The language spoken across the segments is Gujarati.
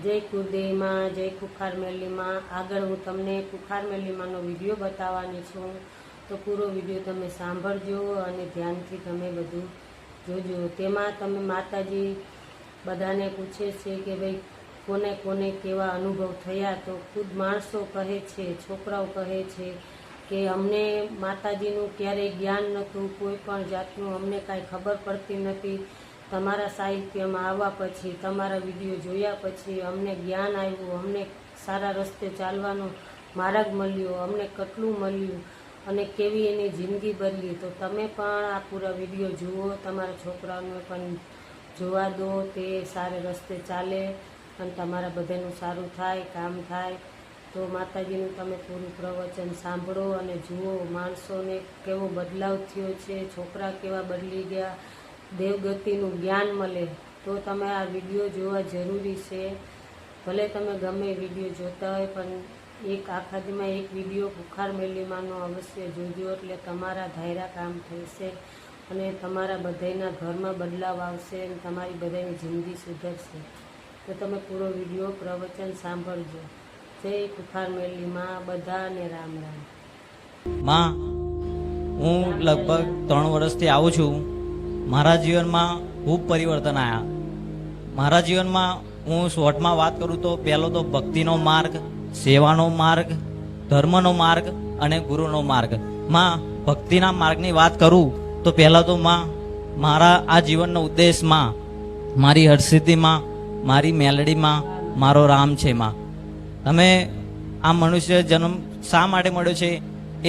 જય કુળદેવી માં, જય કુખાર મેલી માં। આગળ હું તમને કુખાર મેલી માનો વિડીયો બતાવવાની છું, તો પૂરો વિડીયો તમે સાંભળજો અને ધ્યાનથી તમે બધું જોજો। તેમાં તમે માતાજી બધાને પૂછે છે કે ભાઈ કોને કોને કેવા અનુભવ થયા, તો ખુદ માણસો કહે છે, છોકરાઓ કહે છે કે અમને માતાજીનું ક્યારેય જ્ઞાન નહોતું, કોઈ પણ જાતનું અમને કાંઈ ખબર પડતી નથી। તમારા સાહિત્યમાં આવવા પછી, તમારા વિડીયો જોયા પછી અમને જ્ઞાન આવ્યું, અમને સારા રસ્તે ચાલવાનો માર્ગ મળ્યો, અમને કેટલું મળ્યું અને કેવી એની જિંદગી બદલી। તો તમે પણ આ પૂરા વિડીયો જુઓ, તમારા છોકરાઓને પણ જોવા દો, તે સારા રસ્તે ચાલે અને તમારા બધાનું સારું થાય, કામ થાય। તો માતાજીનું તમે પૂરું પ્રવચન સાંભળો અને જુઓ, માણસોને કેવો બદલાવ થયો છે, છોકરા કેવા બદલી ગયા, દેવગતિનું જ્ઞાન મળે। તો તમે આ વિડીયો જોવા જરૂરી છે। ભલે તમે ગમે વિડીયો જોતા હોય, પણ એક આખા દીમાં એક વિડીયો કુખાર મેલીમાનો અવશ્ય જોજો, એટલે તમારા ધાયરા કામ થશે અને તમારા બધાના ઘરમાં બદલાવ આવશે અને તમારી બધાની જિંદગી સુધરશે। તો તમે પૂરો વિડીયો પ્રવચન સાંભળજો। જય કુખાર મેલીમાં, બધાને રામ રામ। માં, હું લગભગ 3 વર્ષથી આવું છું। મારા જીવનમાં ખૂબ પરિવર્તન આવ્યા। મારા જીવનમાં હું શોર્ટમાં વાત કરું તો પહેલો તો ભક્તિનો માર્ગ, સેવાનો માર્ગ, ધર્મનો માર્ગ અને ગુરુનો માર્ગ। માં, ભક્તિના માર્ગની વાત કરું તો પહેલાં તો માં, મારા આ જીવનનો ઉદ્દેશમાં મારી હરસિદ્ધિમાં, મારી મેલડીમાં મારો રામ છે। માં, તમે આ મનુષ્ય જન્મ શા માટે મળ્યો છે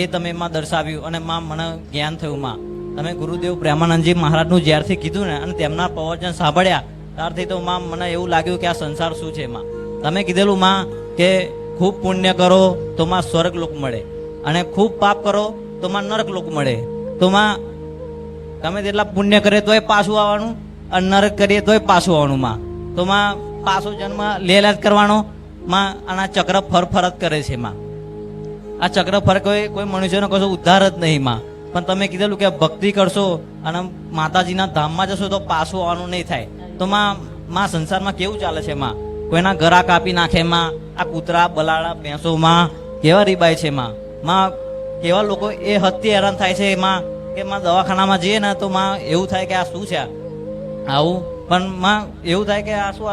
એ તમે એમાં દર્શાવ્યું અને માં મને જ્ઞાન થયું। માં, તમે ગુરુદેવ પ્રેમાનંદજી મહારાજનું જ્યારથી કીધું ને અને તેમના પ્રવચન સાંભળ્યા ત્યારથી તો માં મને એવું લાગ્યું કે આ સંસાર શું છે। માં, તમે કીધેલું માં કે ખૂબ પુણ્ય કરો તો માં સ્વર્ગ લોક મળે અને ખૂબ પાપ કરો તો માં નરક લોક મળે। તો માં, તમે જેટલા પુણ્ય કરે તોય પાછું આવવાનું અને નરક કરીએ તોય પાછું આવવાનું। માં, તો માં પાછો જન્મ લે જ કરવાનો। માં, આના ચક્ર ફર જ કરે છે। માં, આ ચક્ર ફર કોઈ મનુષ્યનો કશો ઉદ્ધાર જ નહીં। માં, પણ તમે કીધેલું કે ભક્તિ કરશો અને માતાજીના ધામમાં જશો તો પાછું આવવાનું નહીં થાય। તો માં સંસારમાં કેવું ચાલે છે? માં, કોઈના ગળા કાપી નાખે। માં, આ કૂતરા બલાડા ભેંસો માં કેવા રીબાય છે। માં, કેવા લોકો એ હદથી હેરાન થાય છે। માં, કે માં દવાખાનામાં જઈએ ને તો માં એવું થાય કે આ શું છે આવું, પણ માં એવું થાય કે આ શું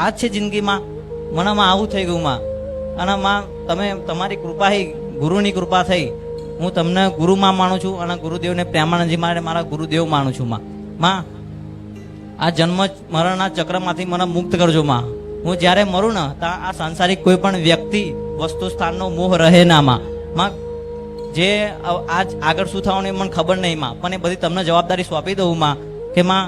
આ જ છે જિંદગીમાં। મનમાં આવું થઈ ગયું। માં, અને માં તમે તમારી કૃપા ગુરુની કૃપા થઈ, હું તમને ગુરુમાં માનું છું અને ગુરુદેવને પ્રેમાનંદજી માટે મારા ગુરુદેવ માનું છું। માં, આ જન્મ મરણના ચક્રમાંથી મને મુક્ત કરજો। માં, હું જ્યારે મરું ને ત્યાં આ સાંસારિક કોઈ પણ વ્યક્તિ વસ્તુ સ્થાનનો મોહ રહે ના। માં, જે આજ આગળ શું થવાનું એ મને ખબર નહીં। માં, પણ એ બધી તમને જવાબદારી સોંપી દઉં। માં, કે માં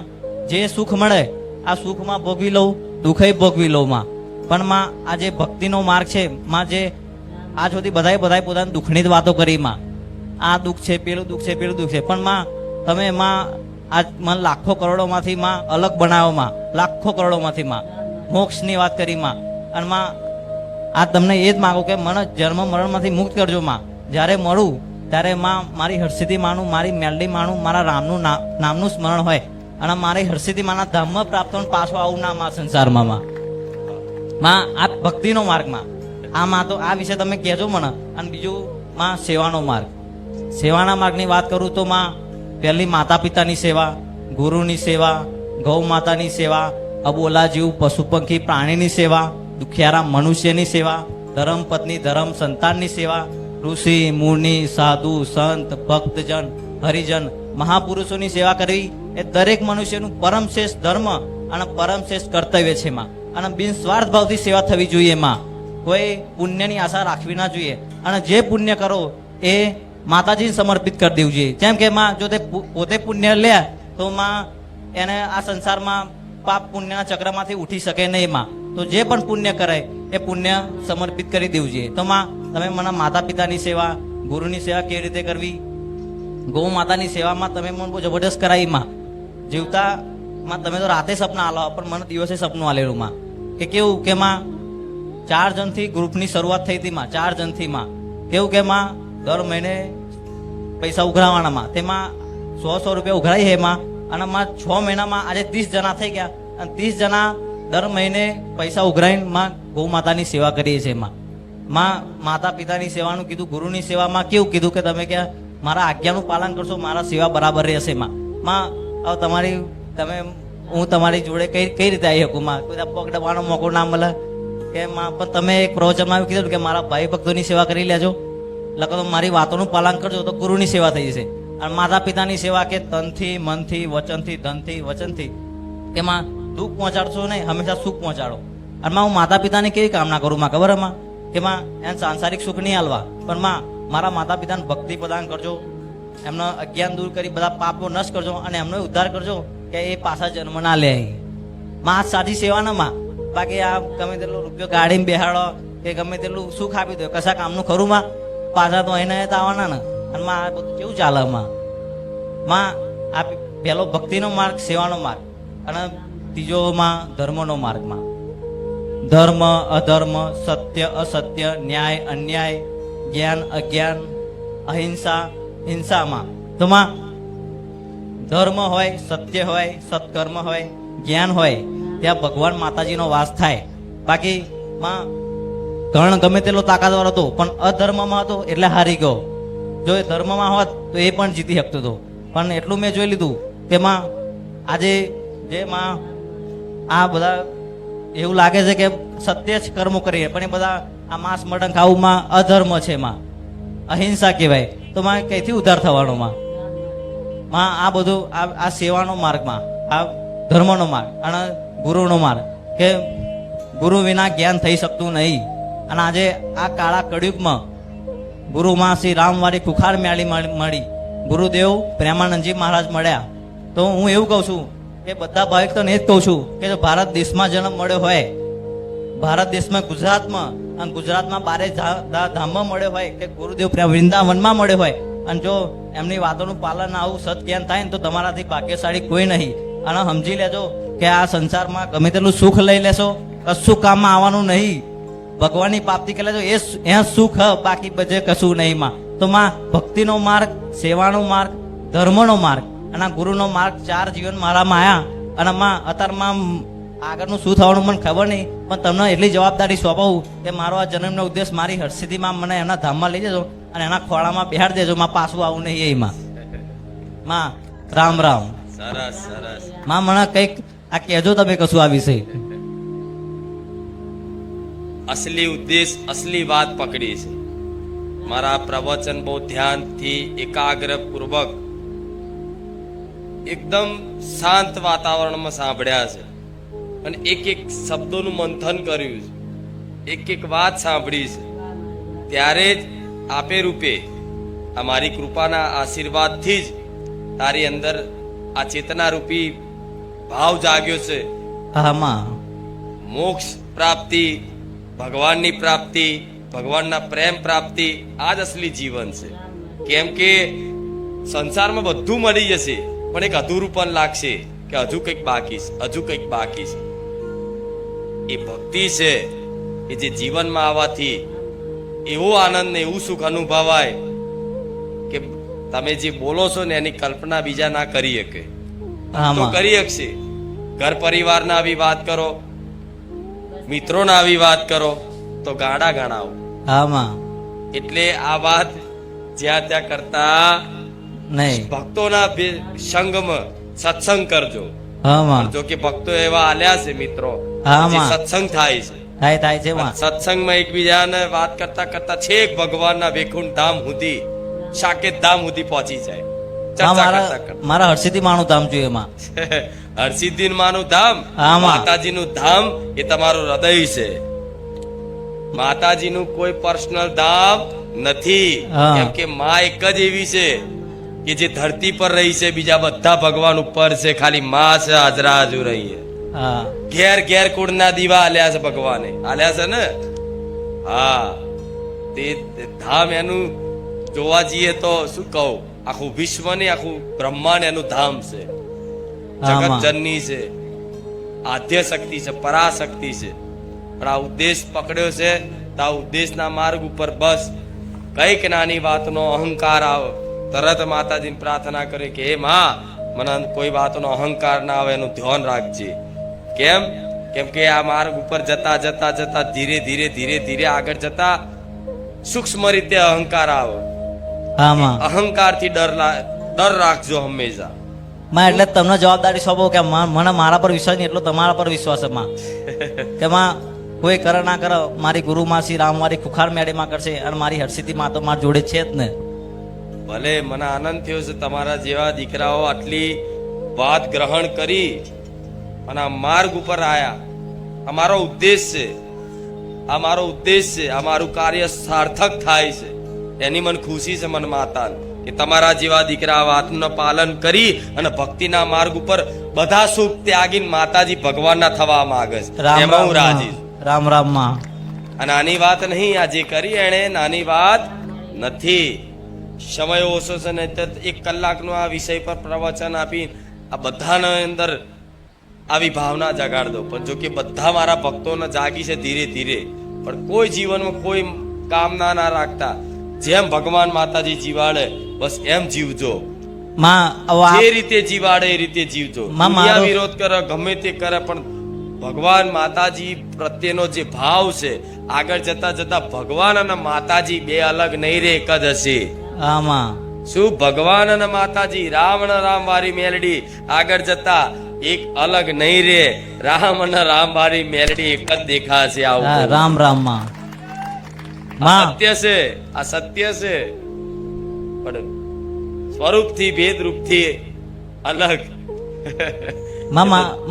જે સુખ મળે આ સુખમાં ભોગવી લઉં, દુઃખે ભોગવી લઉં। માં, પણ માં આ જે ભક્તિનો માર્ગ છે, માં જે આજ સુધી બધાએ પોતાની દુઃખની જ વાતો કરી। માં, આ દુઃખ છે, પેલું દુઃખ છે, પેલું દુઃખ છે, પણ માં તમે માં આજ મને લાખો કરોડોમાંથી માં અલગ બનાવ્યો। માં, લાખો કરોડોમાંથી માં મોક્ષની વાત કરી। માં, અને માં આ તમને એ જ માગો કે મને જન્મ મરણમાંથી મુક્ત કરજો। માં, જ્યારે મળું ત્યારે માં મારી હરસિદ્ધિ માનું, મારી મેલડી માનું, મારા રામનું નામનું સ્મરણ હોય અને મારી હરસિદ્ધિ માના ધામમાં પ્રાપ્ત પાછો આવું ના માં સંસારમાં। માં, આ ભક્તિનો માર્ગમાં આમાં તો આ વિશે તમે કહેજો મને। અને બીજું માં સેવાનો માર્ગ, સેવાના માર્ગની વાત કરું તો માં પહેલી માતા પિતાની સેવા, ગુરુની સેવા, ગૌ માતાની સેવા, અબોલા જીવ પશુ પંખી પ્રાણીની સેવા, દુખિયારા મનુષ્યની સેવા, ધર્મ પત્ની ધર્મ સંતાનની સેવા, ઋષિ મુનિ સાધુ સંત ભક્તજન હરિજન મહાપુરુષોની સેવા કરવી એ દરેક મનુષ્યનું પરમ શ્રેષ્ઠ ધર્મ અને પરમ શ્રેષ્ઠ કર્તવ્ય છે। માં, અને બિનસ્વાર્થ ભાવથી સેવા થવી જોઈએ। માં, કોઈ પુણ્યની આશા રાખવી ના જોઈએ અને જે પુણ્ય કરો એ માતાજીને સમર્પિત કરી દેવું જોઈએ। જેમ કે માં જો તે પોતે પુણ્ય લે તો માં એને આ સંસારમાં પાપ પુણ્યના ચક્રમાંથી ઉઠી શકે નહીં। માં, તો જે પણ પુણ્ય કરે એ પુણ્ય સમર્પિત કરી દેવું જોઈએ। તો માં તમે મને માતા પિતાની સેવા, ગુરુની સેવા કેવી રીતે કરવી, ગૌ માતાની સેવામાં તમે મને બહુ જબરદસ્ત કરાવી। માં, જીવતા માં તમે તો રાતે સપના આલો, પણ મને દિવસે સપનું આલેલું। માં, કે કેવું કે માં 4 જણથી ગ્રુપની શરૂઆત થઈ હતી। માં, 4 જણથી માં કેવું કે માં દર મહિને પૈસા ઉઘરાવાના। માં, તેમાં 100 રૂપિયા ઉઘરાઈ હે। માં, અને માં 6 મહિનામાં આજે 30 જણા થઈ ગયા અને 30 જણા દર મહિને પૈસા ઉઘરાઈને માં ગૌ માતાની સેવા કરીએ છીએ માં માતા પિતાની સેવાનું કીધું, ગુરુની સેવામાં કેવું કીધું કે તમે કે મારા આજ્ઞાનું પાલન કરશો, મારા સેવા બરાબર રહેશે માં. હવે હું તમારી જોડે કઈ રીતે આવી શકું માં? કોઈ પગ દબાવવાનો મોકો ના મળે કે માં? પણ તમે એક પ્રવચનમાં એવું કીધું કે મારા ભાઈ ભક્તોની સેવા કરી લેજો, લખો મારી વાતોનું પાલન કરજો તો ગુરુની સેવા થઈ જશે. અને માતા પિતાની સેવા કે તનથી, મનથી, વચનથી, ધનથી, વચનથી, એમાં દુઃખ પહોંચાડશો નહીં, હંમેશા સુખ પહોંચાડો. અને હું માતા પિતાની કેવી કામના કરું માં ખબર માં? કે માં એને સાંસારિક સુખ નહીં હાલવા, પણ માં મારા માતા પિતાને ભક્તિ પ્રદાન કરજો, એમનો અજ્ઞાન દૂર કરી બધા પાપો નષ્ટ કરજો અને એમનો ઉદ્ધાર કરજો કે એ પાછા જન્મ ના લે. માં આ સાચી સેવા ના માં. બાકી આ ગમે તેટલો રૂપિયો ગાડીમાં બેહાડો કે ગમે તેટલું સુખ આપી દો, કશા કામનું ખરું માં? પાછા તો અહીં આવવાના ને. અને માં આ બધું કેવું ચાલે માં? આ પહેલો ભક્તિનો માર્ગ, સેવાનો માર્ગ, અને ત્રીજો માં ધર્મનો માર્ગમાં ધર્મ અધર્મ, સત્ય અસત્ય, ન્યાય અન્યાય, જ્ઞાન અજ્ઞાન, અહિંસા હિંસામાં. તો માં ધર્મ હોય, સત્ય હોય, સત્કર્મ હોય, જ્ઞાન હોય, ત્યાં ભગવાન માતાજીનો વાસ થાય. બાકી માં કર્ણ ગમે તેટલો તાકાતવાર હતો પણ અધર્મમાં હતો એટલે હારી ગયો. જો એ ધર્મમાં હોત તો એ પણ જીતી શકતો હતો. પણ એટલું મેં જોઈ લીધું કે માં આજે જે માં આ બધા એવું લાગે છે કે સત્ય જ કર્મો કરીએ, પણ એ બધા આ માંસ મટન ખાવું અધર્મ છે માં, અહિંસા કહેવાય. તો માં કઈથી ઉદ્ધાર થવાનો માં? આ બધું આ સેવાનો માર્ગમાં, આ ધર્મનો માર્ગ અને ગુરુનો માર્ગ, કે ગુરુ વિના જ્ઞાન થઈ શકતું નહીં. અને આજે આ કાળા કળિયુગમાં ગુરુમાં શ્રી રામવાળી ખુખાર મેળી મળી, ગુરુદેવ પ્રેમાનંદજી મહારાજ મળ્યા. તો હું એવું કહું છું કે બધા ભાવિક તો એ જ કહું છું કે જો ભારત દેશમાં જન્મ મળ્યો હોય, ભારત દેશમાં ગુજરાતમાં, અને ગુજરાતમાં 12 ધામમાં મળ્યો હોય, કે ગુરુદેવ વૃંદાવનમાં મળ્યો હોય, અને જો એમની વાતોનું પાલન આવું સત્જ્ઞાન થાય ને તો તમારાથી ભાગ્યશાળી કોઈ નહીં. અને સમજી લેજો કે આ સંસારમાં ગમે તેટલું સુખ લઈ લેશો, કશું કામમાં આવવાનું નહીં. ભગવાનની પ્રાપ્તિ કરી લેજો, એ સુખ હ, બાકી બધે કશું નહીં માં. તો માં ભક્તિનો માર્ગ, સેવાનો માર્ગ, ધર્મનો માર્ગ અને ગુરુનો માર્ગ 4 જીવન મારામાં આવ્યા. અને માં અત્યારમાં આગળનું શું થવાનું મને ખબર નહીં, પણ તમને એટલી જવાબદારી સોંપાવું કે મારો આ જન્મનો ઉદ્દેશ મારી હરસિદ્ધિમાં મને એના ધામમાં લઈ જજો અને એના ખોળામાં બેહાડ દેજો માં. પાછું આવું નહીં એમાં માં. રામ રામ. સરસ સરસ માં મને કંઈક આ કહેજો તમે કશું આ વિશે. અસલી ઉદ્દેશ, અસલી વાત પકડી છે. મારા પ્રવચન બહુ ધ્યાનથી, એકાગ્ર પૂર્વક, એકદમ શાંત વાતાવરણમાં સાંભળ્યા છે અને એક એક શબ્દોનું મંથન કર્યું છે, એક એક વાત સાંભળી છે. ત્યારે જ આપે રૂપે આ મારી કૃપાના આશીર્વાદથી જ તારી અંદર આ ચેતના રૂપી ભાવ જાગ્યો છે. આમાં મોક્ષ પ્રાપ્તિ, ભગવાનની પ્રાપ્તિ, ભગવાનના પ્રેમ પ્રાપ્તિ, આ જ અસલી જીવન છે. કેમ કે સંસારમાં બધું મળી જશે પણ એક અધૂરું પણ લાગશે કે હજુ કંઈક બાકી છે, હજુ કંઈક બાકી છે. એ ભક્તિ છે કે જે જીવનમાં આવવાથી એવો આનંદ ને એવું સુખ અનુભવાય કે તમે જે બોલો છો ને એની કલ્પના બીજા ના કરી શકે. તો કરી શકશે. ઘર પરિવારના આવી વાત કરો, મિત્રોના આવી વાત કરો તો ગાડા ગણાવો. એટલે આ વાત જ્યાં ત્યાં કરતા નહીં, ભક્તોના સંગમાં સત્સંગ કરજો. જો કે ભક્તો એવા આલ્યા છે મિત્રો, જે સત્સંગ થાય છે, સત્સંગમાં એકબીજાને વાત કરતા કરતા છેક ભગવાનના વૈકુંઠ ધામ સુધી, સાકેત ધામ સુધી પહોંચી જાય. મારા હરસિદ્ધિ માનું ધામ જોઈએ એમાં. હરસિદ્ધિ માનું ધામ, માતાજીનું ધામ એ તમારું હૃદય છે. માતાજીનું કોઈ પર્સનલ ધામ નથી. કેમ કે માં એક જ એવી છે કે જે ધરતી પર રહી છે, બીજા બધા ભગવાન ઉપર છે, ખાલી માં છે હાજરા હજુ રહી છે. ઘેર ઘેર કુળના દીવા આલ્યા છે ભગવાને, આલ્યા છે ને. હા, તે ધામ એનું જોવા જઈએ તો શું કહું, આખું વિશ્વ ને આખું બ્રહ્માંડ એનું ધામ છે. જગત જનની છે, આદ્ય શક્તિ છે, પરાશક્તિ છે. પણ આ ઉદ્દેશ પકડ્યો છે તો આ ઉદ્દેશના માર્ગ ઉપર બસ કઈક નાની વાતનો અહંકાર આવે તરત માતાજીને પ્રાર્થના કરે કે હે માં, મને કોઈ વાતનો અહંકાર ના આવે એનું ધ્યાન રાખજે. કેમ કે કેમ કે આ માર્ગ ઉપર જતા જતા જતા ધીરે ધીરે ધીરે ધીરે આગળ જતા સૂક્ષ્મ રીતે અહંકાર આવે. હા માં. અહંકારથી ડર રાખજો હંમેશા. માં એટલે તમને જવાબદારી સોંપો કે મને મારા પર વિશ્વાસ નહીં, એટલો તમારા પર વિશ્વાસ છે માં. કે માં કોઈ કરે ના કરે, મારી ગુરુમાં શ્રી રામ મારી ખુખાર મેળીમાં કરશે અને મારી હરસિદ્ધિ માં તો મારી જોડે છે જ ને. ભલે મને આનંદ થયો છે તમારા જેવા દીકરાઓ આટલી વાત ગ્રહણ કરી અને આ માર્ગ ઉપર આયા. અમારો ઉદ્દેશ છે, આ મારો ઉદ્દેશ છે, આ મારું કાર્ય સાર્થક થાય છે એની મને ખુશી છે મન માતા કે તમારા જેવા દીકરા વાતનું પાલન કરી અને ભક્તિના માર્ગ ઉપર બધા સુખ ત્યાગીને માતાજી ભગવાનના થવા માંગે છે. રામ એમાં હું રામ રાજી માં. છું. રામ રામ માં. આ નાની વાત નહીં, આ જે કરી એણે નાની વાત નથી. સમય ઓછો છે ને તો 1 કલાકનો આ વિષય પર પ્રવચન આપી આ બધાના અંદર આવી ભાવના જગાડ દો. પણ જો કે બધા મારા ભક્તોને જાગી છે ધીરે ધીરે, પણ કોઈ જીવનમાં કોઈ કામના ના રાખતા. જેમ ભગવાન માતાજી જીવાડે બસ એમ જીવજો. માં જે રીતે જીવાડે એ રીતે જીવજો. માં દુનિયા મારો- વિરોધ કરે ગમે તે કરે પણ ભગવાન માતાજી પ્રત્યેનો જે ભાવ છે આગળ જતા જતા ભગવાન અને માતાજી બે અલગ નહીં રે, એક જ હશે. હા માં. શું ભગવાન અને માતાજી રામ અને રામ વાળી મેલડી આગળ જતા એક અલગ નહીં રે. રામ અને રામ વાળી મેલડી એક જ દેખાશે. હા, આવું રામ રામ માં. આ માં સત્ય છે, આ સત્ય છે, પણ સ્વરૂપથી ભેદ રૂપથી અલગ.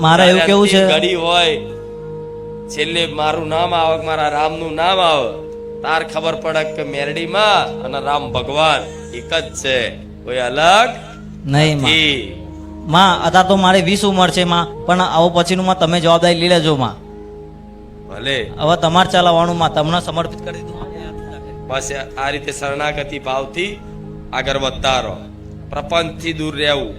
મારે એવું કેવું છે, ઘડી હોય છેલ્લે મારું નામ આવે, મારા રામનું નામ આવે, તાર ખબર પડે કે મેરડીમાં અને રામ ભગવાન એક જ છે, કોઈ અલગ નહીં માં. નથી. માં અત્યારે તો મારી 20 ઉંમર છે માં, પણ આવો પછીનું માં તમે જવાબદારી લઈ લેજો માં. ભલે હવે તમારે ચલાવવાનું માં, તમને સમર્પિત કરી દીધું. બસ આ રીતે શરણાગતિ ભાવથી આગળ વધતા રહો. પ્રપંચથી દૂર રહેવું,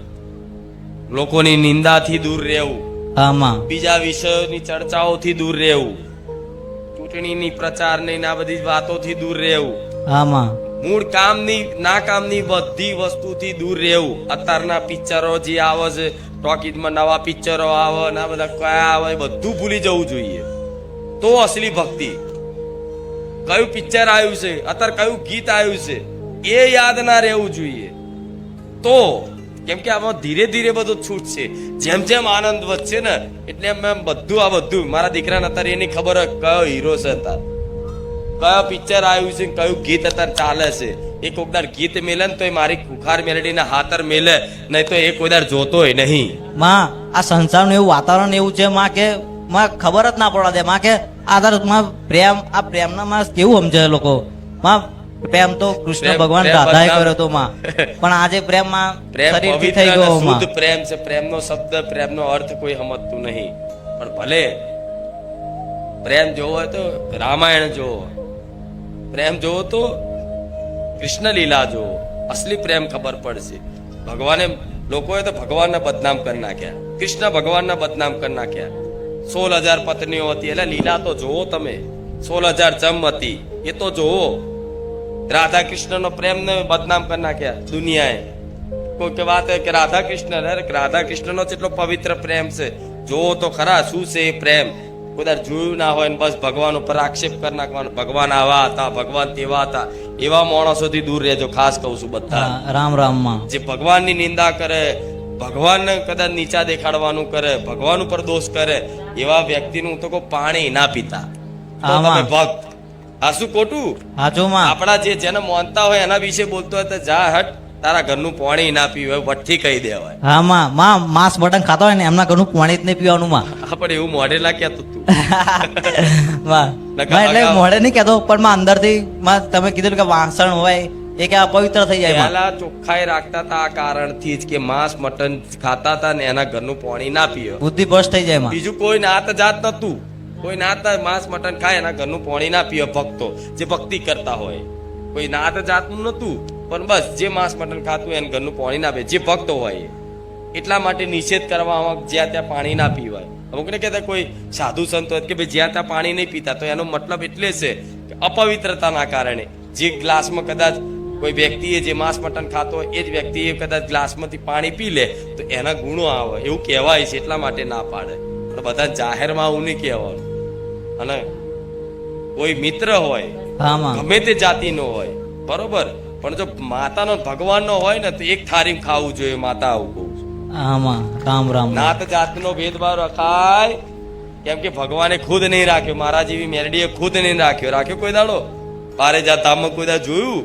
લોકોની નિંદાથી દૂર રહેવું, હા માં. બીજા વિષયોની ચર્ચાઓથી દૂર રહેવું, ચૂંટણીની પ્રચારની આ બધી વાતોથી દૂર રહેવું, હા માં. મૂળ કામની ના કામની બધી વસ્તુથી દૂર રહેવું. અત્યારના પિક્ચરો જે આવે છે, ટોકીઝમાં નવા પિક્ચરો આવે ને આ બધા કયા આવે એ બધું ભૂલી જવું જોઈએ. તો અસલી ભક્તિ. કયું પિક્ચર આવ્યું છે, અત્યારે કયું ગીત આવ્યું છે એ યાદ ના રહેવું જોઈએ. તો કેમ કે આમાં ધીરે ધીરે બધું છૂટશે. જેમ જેમ આનંદ વધશે ને એટલે એમ બધું આ બધું મારા દીકરાને અત્યારે એની ખબર હોય કયો હીરો છે, અત્યારે કયો પિક્ચર આવ્યું છે, કયું ગીત અત્યારે ચાલે છે. એ કોકદાર ગીત મેલે ને તો એ મારી ખુખાર મેલડીના હાથર મેલે, નહીં તો એ કોઈદાર જોતોય નહીં. માં આ સંસારનું એવું વાતાવરણ એવું છે માં કે માં ખબર જ ના પડવા દે માં કે આધારમાં પ્રેમ, આ પ્રેમના માં કેવું સમજે લોકો. માં પ્રેમ તો કૃષ્ણ પ્રેમ- ભગવાન પ્રેમ રાધાએ બદનામ. કર્યો તો માં, પણ આજે પ્રેમ માં પ્રેમ શરીરથી પવિત્ર થઈ અને ગયો માં. શુદ્ધ પ્રેમ છે. પ્રેમનો શબ્દ, પ્રેમનો અર્થ કોઈ સમજતું નહીં. પણ ભલે પ્રેમ જોવો હોય તો રામાયણ જોવો, પ્રેમ જોવો તો કૃષ્ણ લીલા જોવો, અસલી પ્રેમ ખબર પડશે. ભગવાને લોકોએ તો ભગવાનને બદનામ કરી નાખ્યા, કૃષ્ણ ભગવાનને બદનામ કરી નાખ્યા. 16,000 પત્નીઓ હતી એટલે લીલા તો જોવો તમે. 16,000 જમ હતી એ તો જોવો. રાધા કૃષ્ણનો પ્રેમને બદનામ કરી નાખ્યા દુનિયાએ. કોઈ કે વાત કે રાધા કૃષ્ણ, અરે રાધા કૃષ્ણનો જેટલો પવિત્ર પ્રેમ છે જોવો તો ખરા શું છે એ પ્રેમ. કદાચ જોયું ના હોય ને બસ ભગવાન ઉપર આક્ષેપ કરી નાખવાનો, ભગવાન આવા હતા, ભગવાન તેવા હતા. એવા માણસોથી દૂર રહેજો, ખાસ કહું છું બધા. હા, રામ રામ માં. જે ભગવાનની નિંદા કરે, ભગવાનને કદાચ નીચા દેખાડવાનું કરે, ભગવાન ઉપર દોષ કરે, એવા વ્યક્તિનું હું તો કહું પાણી ના પીતા. તો આમાં. તમે ભક્ત. આ શું ખોટું? હાચું માં. આપણા જેને માનતા હોય એના વિશે બોલતો હોય તો જા હટ, તારા ઘરનું પાણી ના પીવું હોય વઠ્ઠી કહી દેવાય. હા માં માંસ મટન ખાતા હોય ને એમના ઘરનું પાણી જ નહીં પીવાનું માં. આપણે એવું મોઢેલા કહેતું તું. માં એટલે મોઢે નહીં કહેતો, પણ માં અંદરથી માં તમે કીધું કે વાસણ હોય એ કે પવિત્ર થઈ જાય માં. પહેલા ચોખ્ખાઈ રાખતા હતા આ કારણથી જ કે માંસ મટન ખાતા હતા ને એના ઘરનું પાણી ના પીવે. બુદ્ધિ ભ્રષ્ટ થઈ જાય માં. બીજું કોઈ નાત જાત નતું. કોઈ નાત માંસ મટન ખાય એના ઘરનું પાણી ના પીવે ભક્તો જે ભક્તિ કરતા હોય. કોઈ નાત જાતનું નતું, પણ બસ જે માંસ મટન ખાતું એના ઘરનું પાણી ના પીવે જે ભક્તો હોય. એટલા માટે નિષેધ કરવામાં જ્યાં ત્યાં પાણી ના પીવાય. અમુકને કહેતા કોઈ સાધુ સંતો કે ભાઈ જ્યાં ત્યાં પાણી નહીં પીતા, તો એનો મતલબ એટલે છે કે અપવિત્રતાના કારણે જે ગ્લાસમાં કદાચ કોઈ વ્યક્તિએ જે માંસ મટન ખાતો હોય એ જ વ્યક્તિએ કદાચ ગ્લાસમાંથી પાણી પી લે તો એના ગુણો આવે એવું કહેવાય છે, એટલા માટે ના પાડે. પણ બધા જાહેરમાં આવું નહીં કહેવાનું. અને કોઈ મિત્ર હોય હા માં ગમે તે જાતિનો હોય બરોબર, પણ જો માતાનો ભગવાનનો હોય ને તો એક થાળીમાં ખાવું જોઈએ. માતા આવું કહું છું. હા માં રામ રામ નાત જાતનો ભેદભાવ રખાય, કેમ કે ભગવાને ખુદ નહીં રાખ્યો. મારા જેવી મેરડીએ ખુદ નહીં રાખ્યો કોઈ દાડો પારે જાત ધામમાં કોઈ દાડો જોયું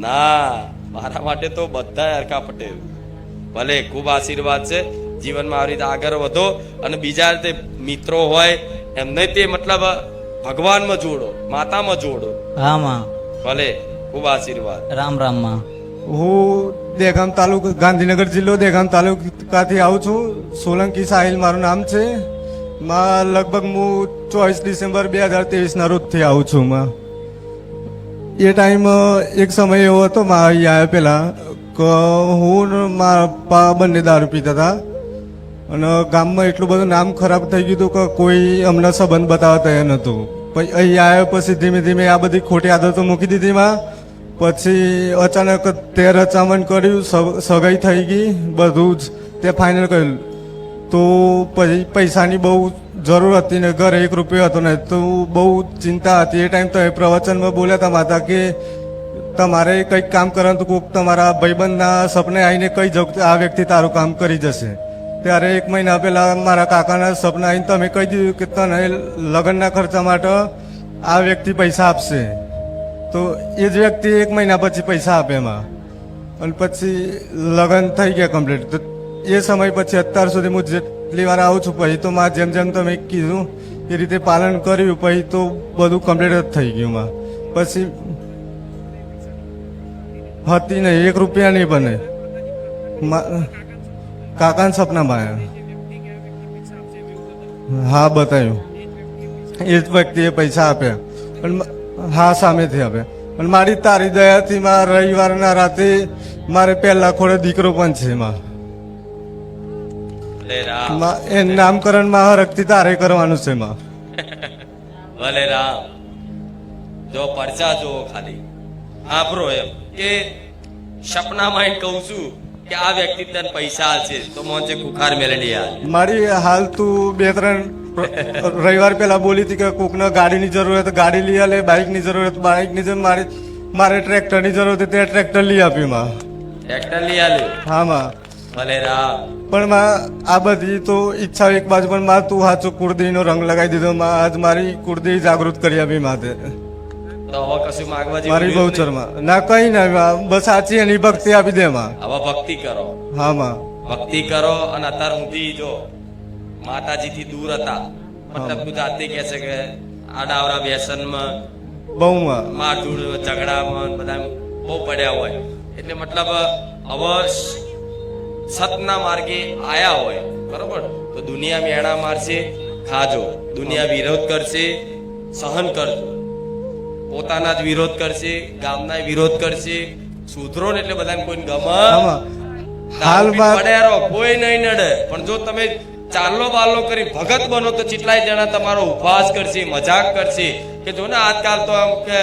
ના. મારા માટે તો બધા હરખા પટેલ. ભલે ખૂબ આશીર્વાદ છે. જીવનમાં આવી રીતે આગળ વધો અને બીજા રીતે મિત્રો હોય એમને તે મતલબ ભગવાનમાં જોડો, માતામાં જોડો. હા માં ભલે ખૂબ આશીર્વાદ. રામ રામ માં હું દહેગામ તાલુકા, ગાંધીનગર જિલ્લો દહેગામ તાલુકાથી આવું છું. સોલંકી સાહિલ મારું નામ છે. માં લગભગ હું 24 ડિસેમ્બર 2023 રોજથી આવું છું. માં એ ટાઈમ એક સમય એવો હતો માં અહીં આવ્યા પહેલા કે હું ને મારા પપ્પા બંને દારૂ પીતા હતા અને ગામમાં એટલું બધું નામ ખરાબ થઈ ગયું હતું કે કોઈ અમને સંબંધ બતાવવા તૈયાર નહોતું. પછી અહીં આવ્યા પછી ધીમે ધીમે આ બધી ખોટી આદતો મૂકી દીધી માં. પછી અચાનક તે રચામણ કર્યું, સગાઈ થઈ ગઈ, બધું જ તે ફાઇનલ કર્યું. તો પછી પૈસાની બહુ જરૂર હતી ને ઘરે 1 રૂપિયો હતો ને, તો બહુ ચિંતા હતી. એ ટાઈમ તો એ પ્રવચનમાં બોલ્યા હતા માતા કે તમારે કંઈક કામ કરવાનું, કોઈક તમારા ભાઈબંધના સપને આવીને કહી જાવ કે આ વ્યક્તિ તારું કામ કરી જશે. ત્યારે 1 મહિના પહેલા મારા કાકાના સપના આવીને તમે કહી દીધું કે તને લગ્નના ખર્ચા માટે આ વ્યક્તિ પૈસા આપશે. તો એ જ વ્યક્તિ 1 મહિના પછી પૈસા આપે એમાં, અને પછી લગ્ન થઈ ગયા કમ્પ્લીટ. તો એ સમય પછી અત્યાર સુધી હું જેટલી વાર આવું છું પછી તો માં જેમ જેમ તમે કીધું એ રીતે પાલન કર્યું પછી તો બધું કમ્પ્લીટ જ થઈ ગયું. માં પછી હતી નહીં, 1 રૂપિયા નહીં બને. કાકાના સપનામાં આવ્યા. હા બતાવ્યું. એ જ વ્યક્તિએ પૈસા આપ્યા. પણ હા સામેથી આપ્યા. અને મારી તારી દયાથી માં રવિવારના રાતે મારે પહેલા ખોડે દીકરો પણ છે. માં ભલે રામ. એ નામકરણ માં હરખથી તારે કરવાનું છે. માં ભલે રામ. જો પરચા જો ખાલી આપરો એમ કે સપનામાં કહું છું કે આ વ્યક્તિ તને પૈસા છે તો મોંચે કુખાર મેલડી હાલ. મારી હાલ તું 2-3 રવિવાર પહેલા બોલી હતી કે કોકને ગાડીની જરૂર હોય તો ગાડી લઈ આલે, બાઇકની જરૂર હોય તો બાઇકની જરૂર. મારે ટ્રેક્ટરની જરૂર હતી તે ટ્રેક્ટર લઈ આપ્યું. માં ટ્રેક્ટર લઈ આલ્યું. હા માં ભલે રામ. પણ માં આ બધી તો ઈચ્છા એક બાજુ, પણ માં તું સાચો કુળદેવીનો રંગ લગાવી દીધો. માં આજ મારી કુળદેવી જાગૃત કરી આપી માતે તો હવે કશું માગવા મારી જેવું રહ્યું ગૌચરમાં ના કઈ ના માં. બસ સાચી એની ભક્તિ આપી દે. માં નહીં. હવે ભક્તિ કરો. હા માં ભક્તિ કરો. અને અત્યાર સુધી જો માતાજીથી દૂર હતા, મતલબ તું જાતે કહે છે કે આડાવરા વ્યસનમાં, બહુ માં મારધૂડ ઝઘડામાં બધા બહુ પડ્યા હોય, એટલે મતલબ હવે સતના માર્ગે આયા હોય બરોબર, તો દુનિયા મેણા મારશે, ખાજો. દુનિયા વિરોધ કરશે, સહન કરજો. પોતાના જ વિરોધ કરશે, ગામના વિરોધ કરશે. સુધરો ને એટલે બધાને કોઈને ગમે હાલમાં પડ્યા રહો, કોઈ નહીં નડે. પણ જો તમે ચાલો બાલો કરી ભગત બનો તો કેટલાય જણા તમારો ઉપવાસ કરશે, મજાક કરશે કે જો ને આજકાલ તો આમ કે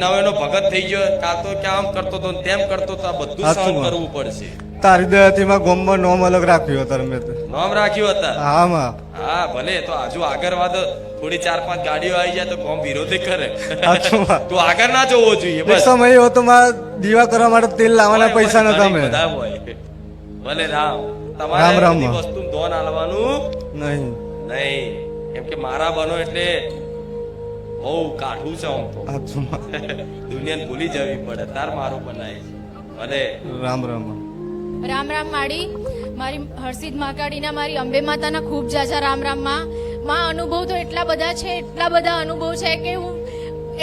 નવેનો ભગત થઈ ગયો, કાલ તો કે આમ કરતો તો તેમ કરતો તો આ બધું સહન કરવું પડશે. તારી દયાથી માં ગામમાં નોમ અલગ રાખ્યું હતા મેં તો. નામ રાખ્યું હતા. હા માં હા ભલે. તો હજુ આગળ વાદ થોડી 4-5 ગાડીઓ આવી જાય તો કોમ વિરોધ કરે. સાચું માં. તું આગળ ના જોવો જોઈએ એક બસ. સમય એવો તો માં દીવા કરવા માટે તેલ લાવવાના પૈસા નતા મેં. બધા હોય. ભલે રામ. રામ તમારે રામ બધી માં. વસ્તુ ધોન આલવાનું નહીં નહીં. કેમ કે મારા બનો એટલે બહુ કાઠું છે આમ તો. સાચું માં. દુનિયાને ભૂલી જવી પડે તાર મારું બનાય છે. ભલે રામ રામ રામ રામ માડી. મારી હરસિદ્ધ મહાકાળીના, મારી અંબે માતાના ખૂબ જાજા રામ રામ. માં અનુભવ તો એટલા બધા છે, એટલા બધા અનુભવ છે કે હું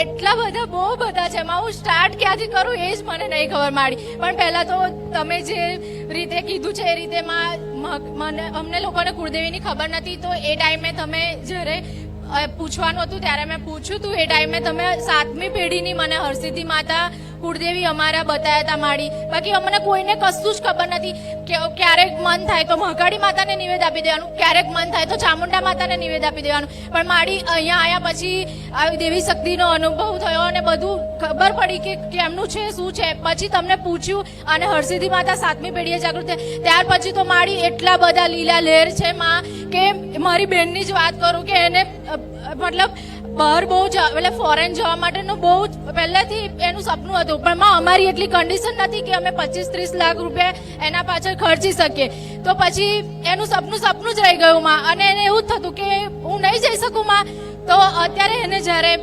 એટલા બધા બહુ બધા છે માં. હું સ્ટાર્ટ ક્યાંથી કરું એ જ મને નહીં ખબર માડી. પણ પહેલા તો તમે જે રીતે કીધું છે એ રીતે મને અમને લોકોને કુળદેવીની ખબર નથી, તો એ ટાઈમે તમે જ્યારે પૂછવાનું હતું ત્યારે મેં પૂછ્યું હતું. એ ટાઈમે તમે 7મી પેઢીની મને હરસિદ્ધિ માતા કુળદેવી અમારા બતાવ્યા હતા માડી. બાકી અમને કોઈને કશું જ ખબર નથી કે ક્યારેક મન થાય તો મહાકાળી માતાને નિવેદ આપી દેવાનું, ક્યારેક મન થાય તો ચામુંડા માતાને નિવેદ આપી દેવાનું. પણ માડી અહીંયા આવ્યા પછી આવી દેવી શક્તિનો અનુભવ થયો અને બધું ખબર પડી કે કેમનું છે શું છે. પછી તમને પૂછ્યું અને હરસિદ્ધિ માતા 7મી પેઢીએ જાગૃત થયા. ત્યાર પછી તો માડી એટલા બધા લીલા લહેર છે માં કે મારી બેનની જ વાત કરું કે એને મતલબ બહાર બહુ એટલે ફોરેન જવા માટેનું બહુ જ પહેલાથી એનું સપનું હતું. પણ માં અમારી એટલી કન્ડિશન નથી કે અમે 25-30 લાખ રૂપિયા એના પાછળ ખર્ચી શકીએ. તો પછી એનું સપનું જ રહી ગયું માં. અને એને એવું જ થતું કે હું નહીં જઈ શકું માં. તો અત્યારે એને જ્યારે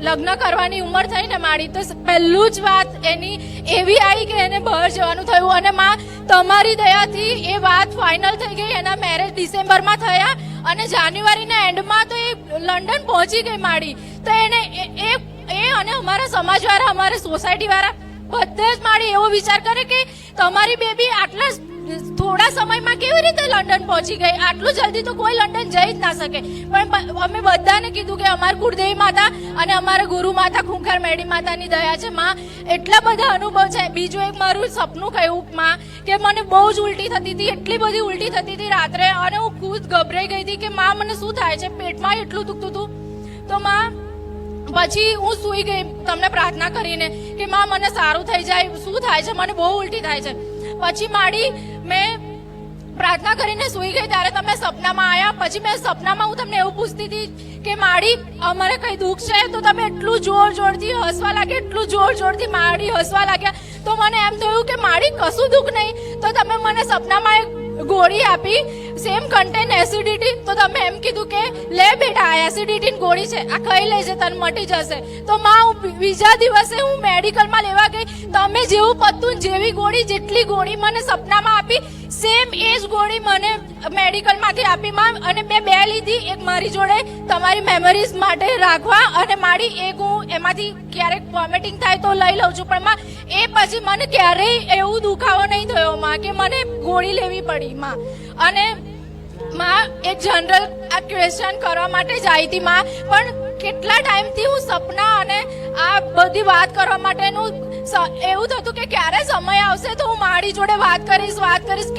લગ્ન કરવાની ઉંમર થઈ ને માડી, તો પહેલું જ વાત એની એવી આવી કે એને બહાર જવાનું થયું. અને માં તમારી દયાથી એ વાત ફાઇનલ થઈ ગઈ. એના મેરેજ ડિસેમ્બરમાં થયા અને જાન્યુઆરીના એન્ડમાં તો એ લંડન પહોંચી ગઈ માડી. તો એને એ અને અમારા સમાજવાળા, અમારા સોસાયટીવાળા બધે જ માડી એવો વિચાર કરે કે તમારી બેબી આટલા થોડા સમયમાં કેવી રીતે લંડન પહોંચી ગઈ, આટલું જલ્દી તો કોઈ લંડન જઈ જ ના શકે. પણ અમે બધાને કીધું કે અમારી કુળદેવી માતા અને અમારા ગુરુ માતા ખૂંખાર મેળી માતાની દયા છે માં. એટલા બધા અનુભવ છે. બીજું એક મારું સપનું કહ્યું માં કે મને બહુ જ ઉલટી થતી હતી, એટલી બધી ઉલટી થતી હતી રાત્રે. અને હું ખુદ ગભરાઈ ગઈ હતી કે માં મને શું થાય છે, પેટમાં એટલું દુખતું હતું. તો માં પછી હું સૂઈ ગઈ તમને પ્રાર્થના કરીને કે માં મને સારું થઈ જાય, શું થાય છે, મને બહુ ઉલટી થાય છે. પછી માડી મેં પ્રાર્થના કરીને સૂઈ ગઈ ત્યારે તમે સપનામાં આવ્યા. પછી મેં સપનામાં હું તમને એવું પૂછતી હતી કે માડી અમારે કઈ દુઃખ છે, તો તમે એટલું જોર જોરથી હસવા લાગ્યા, એટલું જોર જોરથી માડી હસવા લાગ્યા. તો મને એમ થયું કે માડી કશું દુઃખ નહીં. તો તમે મને સપનામાં એક ગોળી આપી, સેમ કન્ટેન એસિડિટી. તો તમે એમ કીધું કે લે બેટા આ એસિડિટીની ગોળી છે, આ ખાઈ લેજે તને મટી જશે. તો માં બીજા દિવસે હું મેડિકલમાં લેવા ગઈ. તમે જેવું પત્તું જેવી ગોળી, જેટલી ગોળી મને સપનામાં આપી સેમ એ જ ગોળી મને મેડિકલમાંથી આપી માં. અને મેં 2 લીધી, એક મારી જોડે તમારી મેમરીઝ માટે રાખવા, અને મારી એક હું એમાંથી ક્યારેક વોમિટિંગ થાય તો લઈ લઉં છું. પણ માં એ પછી મને ક્યારેય એવું દુખાવો નહીં થયો માં કે મને ગોળી લેવી પડી માં. અને માં એક જનરલ આ ક્વેશ્ચન કરવા માટે જ આવી હતી માં. પણ કેટલા ટાઈમથી હું સપના અને આ બધી વાત કરવા માટેનું એવું થતું કે ક્યારે સમય આવશે તો હું મારી જોડે વાત કરીશ.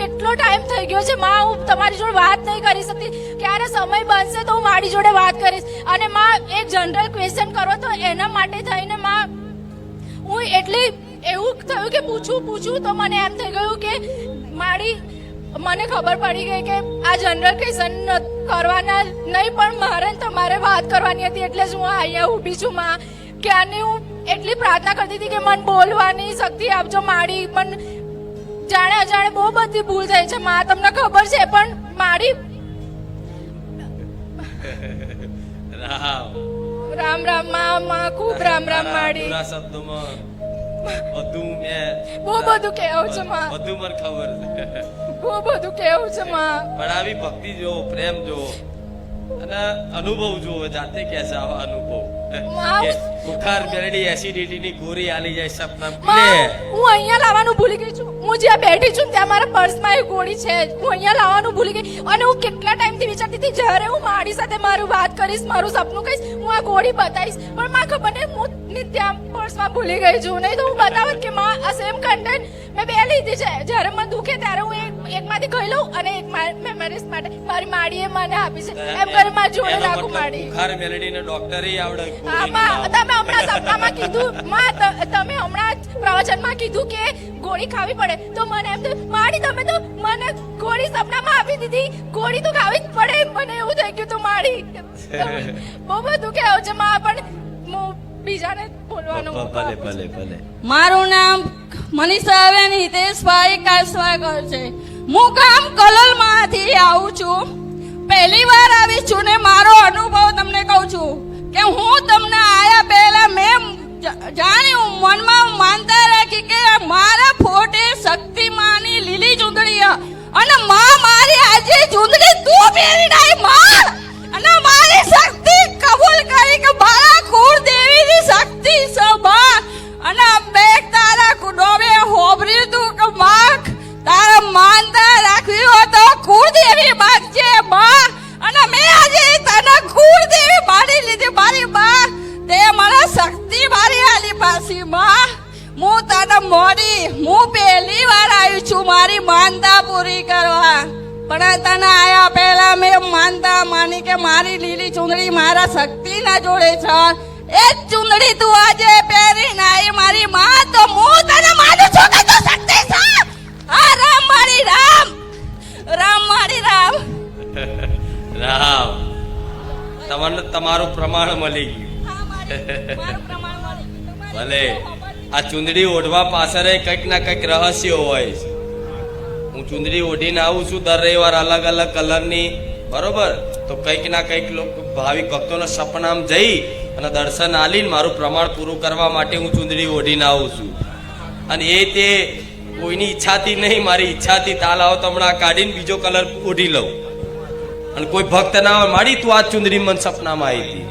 કેટલો ટાઈમ થઈ ગયો છે માં, હું તમારી જોડે વાત નહીં કરી શકતી. ક્યારે સમય બનશે તો હું મારી જોડે વાત કરીશ. અને માં એક જનરલ ક્વેશ્ચન કરો તો એના માટે થઈને માં હું એટલી એવું થયું કે પૂછું તો મને એમ થઈ ગયું કે મારી મને ખબર પડી ગઈ કે આ જનરલ ક્વેશ્ચન કરવાના નહીં, પણ મારે તમારે વાત કરવાની હતી. એટલે જ હું અહીંયા ઊભી છું માં. ક્યારની હું એટલી પ્રાર્થના કરતી હતી કે મને બોલવાની શક્તિ આપજો માડી. પણ જાણે અજાણે બહુ બધી ભૂલ થઈ છે માં, તમને ખબર છે. પણ માડી રામ રામ માં, ખૂબ રામ માડી. શબ્દોમાં બધું બહુ બધું કેવું છે માં, બધું મને ખબર છે. બહુ બધું કેવું છે માં. પણ આવી ભક્તિ જો, પ્રેમ જો અને અનુભવ જો, જાતે કે છે આવા અનુભવ. બુખાર મેલડી એસિડિટીની ગોળી આલી જાય સપના હું અહીંયા લાવવાનું ભૂલી ગઈ છું. હું જ્યાં બેઠી છું ત્યાં મારા પર્સમાં એ ગોળી છે. હું અહીંયા લાવવાનું ભૂલી ગઈ. અને હું કેટલા ટાઈમથી વિચારતી હતી જ્યારે હું મારી સાથે મારું વાત કરીશ, મારું સપનું કહીશ, હું આ ગોળી બતાવીશ. પણ માં ખબર નહીં હું ત્યાં પર્સમાં ભૂલી ગઈ છું. નહીં તો હું બતાવત કે માં આ સેમ કન્ટેન્ટ મેં 2 લીધી છે. જ્યારે મને દુખે ત્યારે હું એકમાંથી ખાઈ લઉં અને એક મેમરીઝ માટે મારી માડીએ મને આપી છે. એમ કરી મારી જોડે રાખું માડી. બુખાર મેલડીને ડોક્ટરે આવડે. તમે હમણાં સપનામાં કીધું માં, તમે હમણાં પ્રવચનમાં કીધું કે ગોળી ખાવી પડે. તો મને એમ થયું માડી તમે તો મને ગોળી સપનામાં આપી દીધી, ગોળી તો ખાવી જ પડે. મને એવું થઈ ગયું તું માડી. બહુ બધું કેવું છે માં, પણ હું બીજાને બોલવાનું. ભલે. મારું નામ મનીષાબેન હિતેશભાઈ કાસવાકર છે. હું ગામ કલોલમાંથી આવું છું. પહેલી વાર આવી છું ને મારો અનુભવ તમને કહું છું કે હું તમને આયા પહેલા મેં જાણ્યું, મનમાં માનતા રાખી કે મારા ફોટે શક્તિમાની લીલી ચૂંદડી અને માં મારી આજે ચૂંદડી તું પહેરી નાઈ માં. અને મારી શક્તિ કબૂલ કરી કે મારા કુળદેવીની શક્તિ છે માં. અને બે તારા કુડોવે હોબર્યું તું કે માં તારા માનતા રાખવી હોય તો કુળદેવી માગજે માં. અને મેં આજે તને કુળદેવી મારી લીધી મારી માં. તે મને શક્તિ મારી આલી પાસી માં. છું મારી માનતા પૂરી કરવા. પણ તને આયા પહેલા મેં માનતા માની કે મારી લીલી ચુંદડી મારા શક્તિ ના જોડે છે. એ જ ચુંદડી તું આજે પહેરીને આવી મારી માં, તો હું તને માનું છું કે તું શક્તિ છે. હા, રામ મારી રામ, રામ મારી રામ. રામ, તમને તમારું પ્રમાણ મળી ગયું. હા, મારું પ્રમાણ મળી ગયું. ભલે આ ચુંદડી ઓઢવા પાછળ કંઈક ના કંઈક રહસ્ય હોય છે. હું ચુંદડી ઓઢીને આવું છું દર રવિવાર અલગ અલગ કલરની, બરોબર? તો કંઈક ના કંઈક લોકો ભાવિક ભક્તોના સપનામાં જઈ અને દર્શન આલીને મારું પ્રમાણ પૂરું કરવા માટે હું ચુંદડી ઓઢીને આવું છું. અને એ તે કોઈની ઈચ્છાથી નહીં, મારી ઈચ્છાથી તાલ આવો તો હમણાં કાઢીને બીજો કલર ઓઢી લઉં. અને કોઈ ભક્ત ના હોય, માડી તું આ ચુંદડી મને સપનામાં આવી હતી,